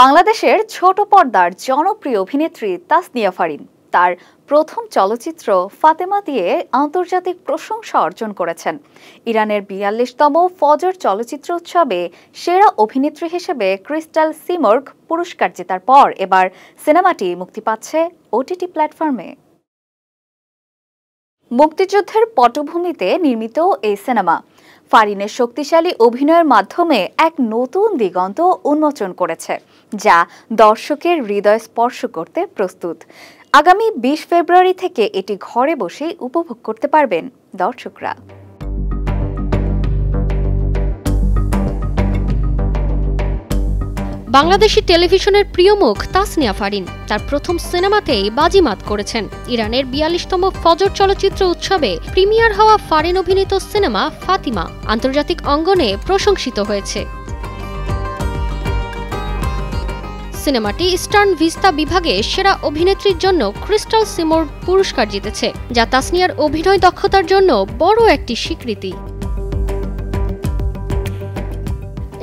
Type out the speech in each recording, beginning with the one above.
বাংলাদেশের ছোট পর্দার জনপ্রিয় অভিনেত্রী তাসনিয়া ফারিন তার প্রথম চলচ্চিত্র ফাতেমা দিয়ে আন্তর্জাতিক প্রশংসা অর্জন করেছেন। ইরানের ৪২তম ফজর চলচ্চিত্র উৎসবে সেরা অভিনেত্রী হিসেবে ক্রিস্টাল সিমর্গ পুরস্কার জেতার পর এবার সিনেমাটি মুক্তি পাচ্ছে ওটিটি প্ল্যাটফর্মে। মুক্তিযুদ্ধের পটভূমিতে নির্মিত এই সিনেমা ফারিনের শক্তিশালী অভিনয়ের মাধ্যমে এক নতুন দিগন্ত উন্মোচন করেছে, যা দর্শকের হৃদয় স্পর্শ করতে প্রস্তুত। আগামী ২০ ফেব্রুয়ারি থেকে এটি ঘরে বসেই উপভোগ করতে পারবেন দর্শকরা। বাংলাদেশি টেলিভিশনের প্রিয় মুখ তাসনিয়া ফারিন তার প্রথম সিনেমাতেই বাজিমাত করেছেন। ইরানের ৪২তম ফজর চলচ্চিত্র উৎসবে প্রিমিয়ার হওয়া ফারিন অভিনীত সিনেমা ফাতিমা আন্তর্জাতিক অঙ্গনে প্রশংসিত হয়েছে। সিনেমাটি ইস্টার্ন ভিস্তা বিভাগে সেরা অভিনেত্রীর জন্য ক্রিস্টাল সিমর্গ পুরস্কার জিতেছে, যা তাসনিয়ার অভিনয় দক্ষতার জন্য বড় একটি স্বীকৃতি।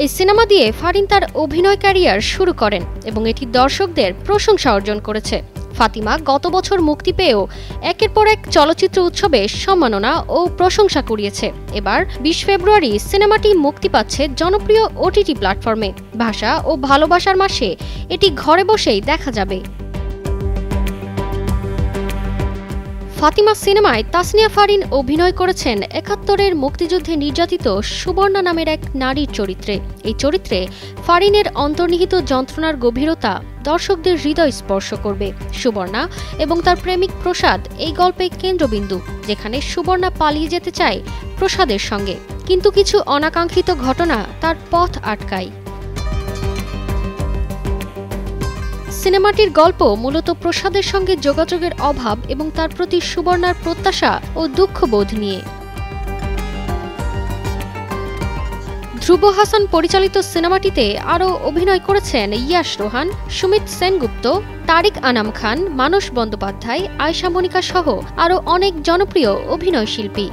এই সিনেমা দিয়ে ফারিন তার অভিনয় ক্যারিয়ার শুরু করেন এবং এটি দর্শকদের প্রশংসা অর্জন করেছে। ফাতিমা গত বছর মুক্তি পেয়েও একের পর এক চলচ্চিত্র উৎসবে সম্মাননা ও প্রশংসা কুড়িয়েছে। এবার ২০ ফেব্রুয়ারি সিনেমাটি মুক্তি পাচ্ছে জনপ্রিয় ওটিটি প্ল্যাটফর্মে। ভাষা ও ভালোবাসার মাসে এটি ঘরে বসেই দেখা যাবে। ফাতিমা সিনেমায় তাসনিয়া ফারিন অভিনয় করেছেন ৭১-এর মুক্তিযুদ্ধে নির্যাতিত সুবর্ণা নামের এক নারীর চরিত্রে। এই চরিত্রে ফারিনের অন্তর্নিহিত যন্ত্রণার গভীরতা দর্শকদের হৃদয় স্পর্শ করবে। সুবর্ণা এবং তার প্রেমিক প্রসাদ এই গল্পে কেন্দ্রবিন্দু, যেখানে সুবর্ণা পালিয়ে যেতে চায় প্রসাদের সঙ্গে, কিন্তু কিছু অনাকাঙ্ক্ষিত ঘটনা তার পথ আটকায়। সিনেমাটির গল্প মূলত প্রসাদের সঙ্গে যোগাযোগের অভাব এবং তার প্রতি সুবর্ণার প্রত্যাশা ও দুঃখবোধ নিয়ে। ধ্রুব হাসান পরিচালিত সিনেমাটিতে আরও অভিনয় করেছেন ইয়াশ রোহান, সুমিত সেনগুপ্ত, তারিক আনাম খান, মানস বন্দ্যোপাধ্যায়, আয়শা মনিকা সহ আরও অনেক জনপ্রিয় অভিনয়শিল্পী।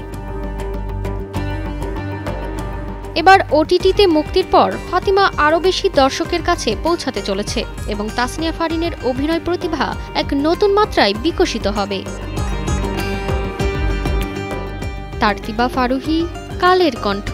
এবার ওটিটিতে মুক্তির পর ফাতিমা আরও বেশি দর্শকের কাছে পৌঁছাতে চলেছে এবং তাসনিয়া ফারিনের অভিনয় প্রতিভা এক নতুন মাত্রায় বিকশিত হবে। তারতিবা ফারুহী, কালের কণ্ঠ।